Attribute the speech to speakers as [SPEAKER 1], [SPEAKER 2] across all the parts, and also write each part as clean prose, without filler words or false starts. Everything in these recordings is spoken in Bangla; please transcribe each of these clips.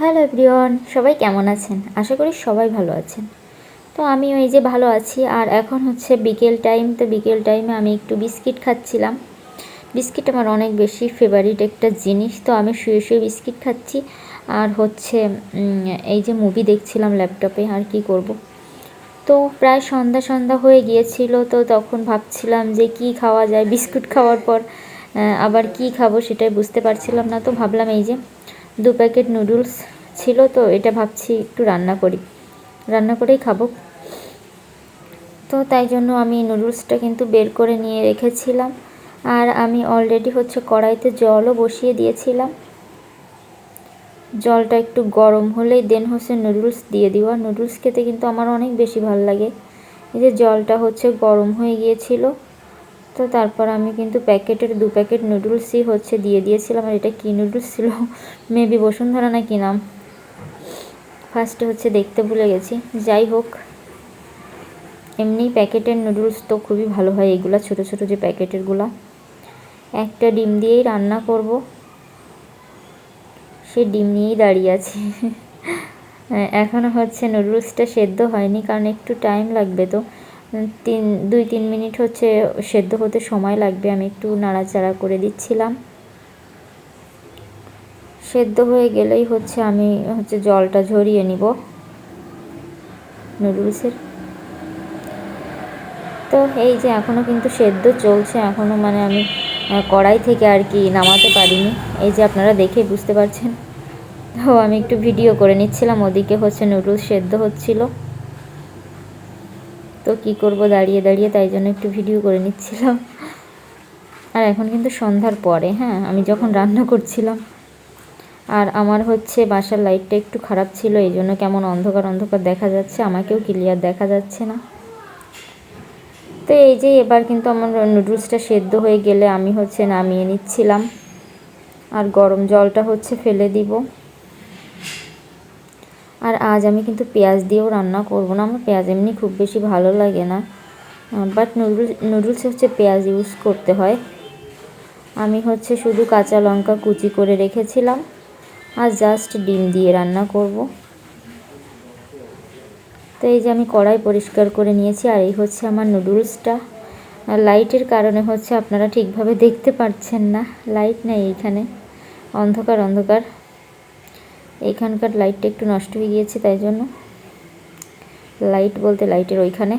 [SPEAKER 1] হ্যালো এভরিওয়ান, সবাই কেমন আছেন? আশা করি সবাই ভালো আছেন। তো আমিও এই যে ভালো আছি। আর এখন হচ্ছে বিকেল টাইম, তো বিকেল টাইমে আমি একটু বিস্কিট খাচ্ছিলাম। বিস্কিট আমার অনেক বেশি ফেভারিট একটা জিনিস, তো আমি শুয়ে শুয়ে বিস্কিট খাচ্ছি আর হচ্ছে এই যে মুভি দেখছিলাম ল্যাপটপে। আর কি করব। তো প্রায় সন্ধ্যা সন্ধ্যা হয়ে গিয়েছিল, তো তখন ভাবছিলাম যে কি খাওয়া যায়। বিস্কুট খাওয়ার পর আবার কি খাবো সেটাই বুঝতে পারছিলাম না। তো ভাবলাম এই যে 2 প্যাকেট নুডলস ছিল, তো এটা ভাবছি একটু রান্না করেই খাবো। তো তাই জন্য আমি নুডলসটা কিন্তু বের করে নিয়ে রেখেছিলাম। আর আমি অলরেডি হচ্ছে কড়াইতে জলও বসিয়ে দিয়েছিলাম। জলটা একটু গরম হলেই দেন হচ্ছে নুডলস দিয়ে দেওয়া। নুডলস খেতে কিন্তু আমার অনেক বেশি ভালো লাগে। এই যে জলটা হচ্ছে গরম হয়ে গিয়েছিল, তো তারপর আমি কিন্তু 2 প্যাকেট নুডলসই হচ্ছে দিয়ে দিয়েছিলাম। আর এটা কী নুডলস ছিল, মেবি বসুন্ধরা না কি নাম, ফার্স্টে হচ্ছে দেখতে ভুলে গেছি। যাই হোক, এমনি প্যাকেটের নুডলস তো খুবই ভালো হয়। এইগুলা ছোটো ছোটো যে প্যাকেটেরগুলা। একটা ডিম দিয়েই রান্না করব, সে ডিম নিয়েই দাঁড়িয়ে আছি। এখনও হচ্ছে নুডলসটা সেদ্ধ হয়নি, কারণ একটু টাইম লাগবে। তো 2-3 মিনিট হচ্ছে সেদ্ধ হতে সময় লাগবে। আমি একটু নাড়াচাড়া করে দিচ্ছিলাম। সেদ্ধ হয়ে গেলেই হচ্ছে আমি হচ্ছে জলটা ঝরিয়ে নিব নুডলসের। তো এই যে এখনও কিন্তু সেদ্ধ চলছে, এখনও মানে আমি কড়াই থেকে আর কি নামাতে পারিনি। এই যে আপনারা দেখে বুঝতে পারছেন। তো আমি একটু ভিডিও করে নিচ্ছিলাম, ওদিকে হচ্ছে নুডলস সেদ্ধ হচ্ছিল। তো কি করব দাঁড়িয়ে দাঁড়িয়ে, তাই জন্য একটু ভিডিও করে নিচ্ছিলাম। আর এখন কিন্তু সন্ধ্যার পরে, হ্যাঁ, আমি যখন রান্না করছিলাম। আর আমার হচ্ছে বাসার লাইটটা একটু খারাপ ছিল, এই জন্য কেমন অন্ধকার অন্ধকার দেখা যাচ্ছে, আমাকেও ক্লিয়ার দেখা যাচ্ছে না। তো এই যে এবার কিন্তু আমার নুডলসটা সেদ্ধ হয়ে গেলে আমি হচ্ছে নামিয়ে নিচ্ছিলাম। আর গরম জলটা হচ্ছে ফেলে দিব। আর আজ আমি কিন্তু পেঁয়াজ দিয়েও রান্না করব না। আমার পেঁয়াজ এমনি খুব বেশি ভালো লাগে না, বাট নুডলসে হচ্ছে পেঁয়াজ ইউজ করতে হয়। আমি হচ্ছে শুধু কাঁচা লঙ্কা কুচি করে রেখেছিলাম আর জাস্ট ডিম দিয়ে রান্না করব। তো এই যে আমি কড়াই পরিষ্কার করে নিয়েছি। আর এই হচ্ছে আমার নুডলসটা। লাইটের কারণে হচ্ছে আপনারা ঠিকভাবে দেখতে পাচ্ছেন না, লাইট নেই এইখানে, অন্ধকার অন্ধকার। এইখানকার লাইটটা একটু নষ্ট হয়ে গিয়েছে, তাই জন্য লাইট বলতে লাইটের ওইখানে।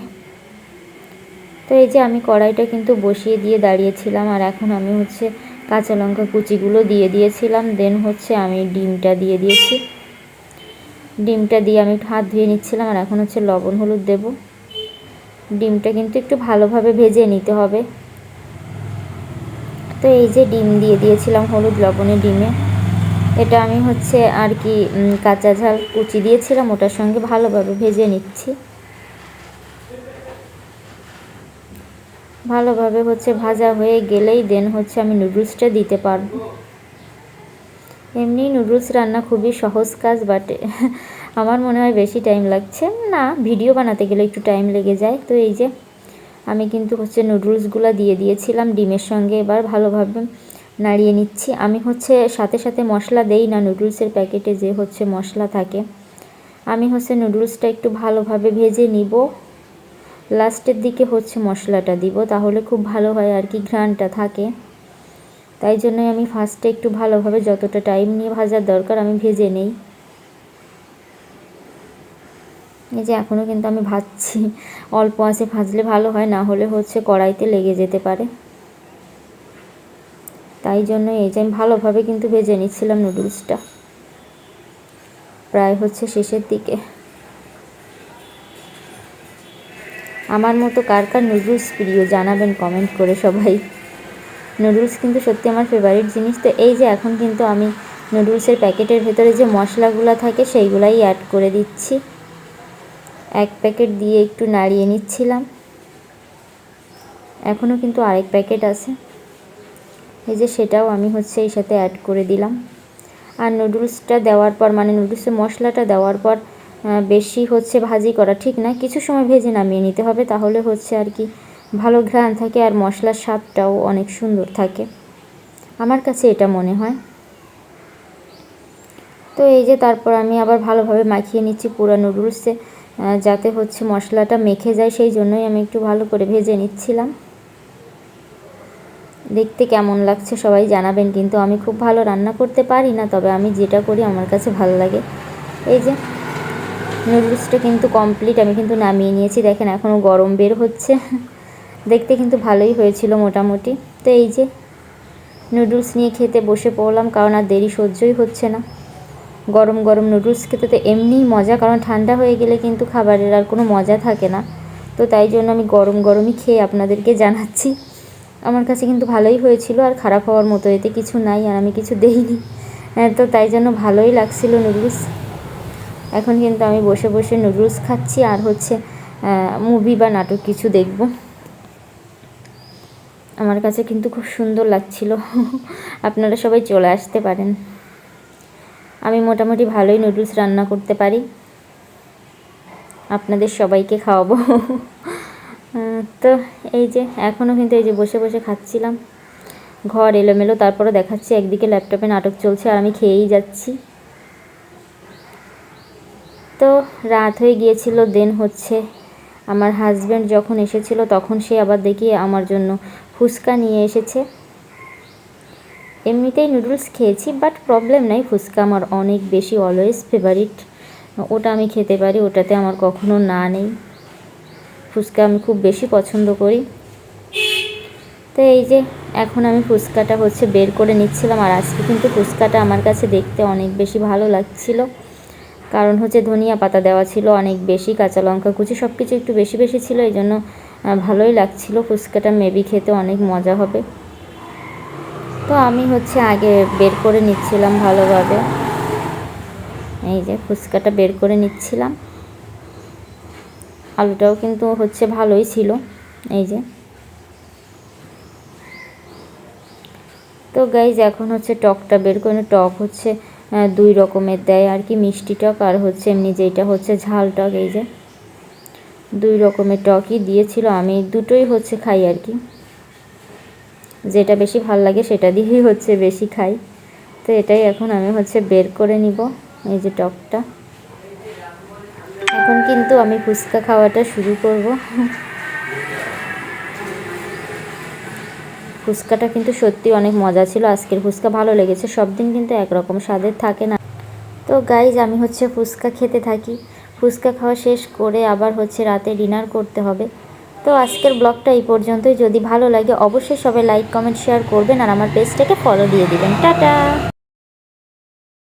[SPEAKER 1] তো এই যে আমি কড়াইটা কিন্তু বসিয়ে দিয়ে দাঁড়িয়েছিলাম। আর এখন আমি হচ্ছে কাঁচা লঙ্কা কুচিগুলো দিয়ে দিয়েছিলাম। দেন হচ্ছে আমি ডিমটা দিয়ে দিয়েছি। ডিমটা দিয়ে আমি একটু হাত ধুয়ে নিচ্ছিলাম। আর এখন হচ্ছে লবণ হলুদ দেব। ডিমটা কিন্তু একটু ভালোভাবে ভেজে নিতে হবে। তো এই যে ডিম দিয়ে দিয়েছিলাম হলুদ লবণে ডিমে। এটা আমি হচ্ছে আর কি কাঁচা ঝাল কুচি দিয়েছিলাম, ওটার সঙ্গে ভালোভাবে ভেজে নিচ্ছি। ভালোভাবে হচ্ছে ভাজা হয়ে গেলেই দেন হচ্ছে আমি নুডলসটা দিতে পারবো। এমনি নুডলস রান্না খুবই সহজ কাজ, বাট আমার মনে হয় বেশি টাইম লাগছে না, ভিডিও বানাতে গেলে একটু টাইম লেগে যায়। তো এই যে আমি কিন্তু হচ্ছে নুডলসগুলো দিয়ে দিয়েছিলাম ডিমের সঙ্গে। এবার ভালোভাবে নাড়িয়ে নিচ্ছি। আমি হচ্ছে সাথে সাথে মশলা দেই না, নুডলসের প্যাকেটে যে হচ্ছে মশলা থাকে। আমি হচ্ছে নুডলসটা একটু ভালোভাবে ভেজে নিব, লাস্টের দিকে হচ্ছে মশলাটা দিব, তাহলে খুব ভালো হয় আর কি, ঘ্রাণটা থাকে। তাই জন্যই আমি ফার্স্টে একটু ভালোভাবে যতটা টাইম নিয়ে ভাজার দরকার আমি ভেজে নেই। এই যে এখনও কিন্তু আমি ভাজছি, অল্প আঁচে ভাজলে ভালো হয়, না হলে হচ্ছে কড়াইতে লেগে যেতে পারে। তাই জন্য এই যে আমি ভালোভাবে কিন্তু ভেজে নিচ্ছিলাম নুডলসটা। প্রায় হচ্ছে শেষের দিকে। আমার মতো কার কার নুডলস প্রিয় জানাবেন কমেন্ট করে সবাই। নুডলস কিন্তু সত্যি আমার ফেভারিট জিনিস। তো এই যে এখন কিন্তু আমি নুডলসের প্যাকেটের ভেতরে যে মশলাগুলো থাকে সেইগুলাই অ্যাড করে দিচ্ছি। 1 প্যাকেট দিয়ে একটু নাড়িয়ে নিচ্ছিলাম। এখনও কিন্তু আরেক প্যাকেট আছে, এই যে সেটাও আমি হচ্ছে এই সাথে অ্যাড করে দিলাম। আর নুডলসটা দেওয়ার পর, মানে নুডলসের মশলাটা দেওয়ার পর বেশি হচ্ছে ভাজি করা ঠিক না, কিছু সময় ভেজে নামিয়ে নিতে হবে, তাহলে হচ্ছে আর কি ভালো ঘ্রাণ থাকে আর মশলার স্বাদটাও অনেক সুন্দর থাকে, আমার কাছে এটা মনে হয়। তো এই যে তারপর আমি আবার ভালোভাবে মাখিয়ে নিচ্ছি পুরো নুডলসে, যাতে হচ্ছে মশলাটা মেখে যায়, সেই জন্যই আমি একটু ভালো করে ভেজে নিচ্ছিলাম। দেখতে কেমন লাগছে সবাই জানাবেন, কিন্তু আমি খুব ভালো রান্না করতে পারি না, তবে আমি যেটা করি আমার কাছে ভালো লাগে। এই যে নুডলসটা কিন্তু কমপ্লিট, আমি কিন্তু নামিয়ে নিয়েছি। দেখেন এখনও গরম বের হচ্ছে, দেখতে কিন্তু ভালোই হয়েছিল মোটামুটি। তো এই যে নুডলস নিয়ে খেতে বসে পড়লাম, কারণ আর দেরি সহ্যই হচ্ছে না। গরম গরম নুডলস খেতে তো এমনিই মজা, কারণ ঠান্ডা হয়ে গেলে কিন্তু খাবারের আর কোনো মজা থাকে না। তো তাই জন্য আমি গরম গরমই খেয়ে আপনাদেরকে জানাচ্ছি। আমার কাছে কিন্তু ভালোই হয়েছিল, আর খারাপ হওয়ার মতো এতে কিছু নাই, আর আমি কিছু দেইনি। তো তাই জন্য ভালোই লাগছিল নুডলস। এখন কিন্তু আমি বসে বসে নুডলস খাচ্ছি, আর হচ্ছে মুভি বা নাটক কিছু দেখব। আমার কাছে কিন্তু খুব সুন্দর লাগছিল। আপনারা সবাই চলে আসতে পারেন। আমি মোটামুটি ভালোই নুডলস রান্না করতে পারি, আপনাদের সবাইকে খাওয়াবো। তো এই যে এখনও কিন্তু এই যে বসে বসে খাচ্ছিলাম, ঘর এলোমেলো, তারপরে দেখাচ্ছি একদিকে ল্যাপটপে নাটক চলছে আর আমি খেয়েই যাচ্ছি। তো রাত হয়ে গিয়েছিল, দেন হচ্ছে আমার হাজব্যান্ড যখন এসেছিল তখন সে আবার দেখি আমার জন্য ফুচকা নিয়ে এসেছে। এমনিতেই নুডলস খেয়েছি, বাট প্রবলেম নাই, ফুচকা আমার অনেক বেশি অলওয়েজ ফেভারিট, ওটা আমি খেতে পারি, ওটাতে আমার কখনো না নেই। ফুচকা আমি খুব বেশি পছন্দ করি। তো এই যে এখন আমি ফুচকাটা হচ্ছে বের করে নিচ্ছিলাম, আর আজকে কিন্তু ফুচকাটা আমার কাছে দেখতে অনেক বেশি ভালো লাগছিল, কারণ হচ্ছে ধনিয়া পাতা দেওয়া ছিল অনেক বেশি, কাঁচা লঙ্কা কুচি সব কিছু একটু বেশি বেশি ছিল, এই জন্য ভালোই লাগছিল। ফুচকাটা মেবি খেতে অনেক মজা হবে। তো আমি হচ্ছে আগে বের করে নিচ্ছিলাম ভালোভাবে, এই যে ফুচকাটা বের করে নিচ্ছিলাম। আলুটাও কিন্তু হচ্ছে ভালোই ছিল, এই যে। তো গাইজ এখন হচ্ছে টকটা বের করে, টক হচ্ছে 2 রকমের দেয় আর কি, মিষ্টি টক আর হচ্ছে এমনি যেটা হচ্ছে ঝাল টক। এই যে 2 রকমের টকই দিয়েছিল, আমি দুটোই হচ্ছে খাই আর কি, যেটা বেশি ভাল লাগে সেটা দিয়েই হচ্ছে বেশি খাই। তো এটাই এখন আমি হচ্ছে বের করে নিব, এই যে টকটা। এখন কিন্তু আমি ফুচকা খাওয়াটা শুরু করব। ফুচকাটা কিন্তু সত্যি অনেক মজা ছিল, আজকের ফুচকা ভালো লেগেছে, সব দিন কিন্তু একরকম স্বাদের থাকে না। তো গাইজ আমি হচ্ছে ফুচকা খেতে থাকি, ফুচকা খাওয়া শেষ করে আবার হচ্ছে রাতে ডিনার করতে হবে। তো আজকের ব্লগটা এই পর্যন্তই, যদি ভালো লাগে অবশ্যই সবাই লাইক কমেন্ট শেয়ার করবেন, আর আমার পেজটাকে ফলো দিয়ে দিবেন। টাটা।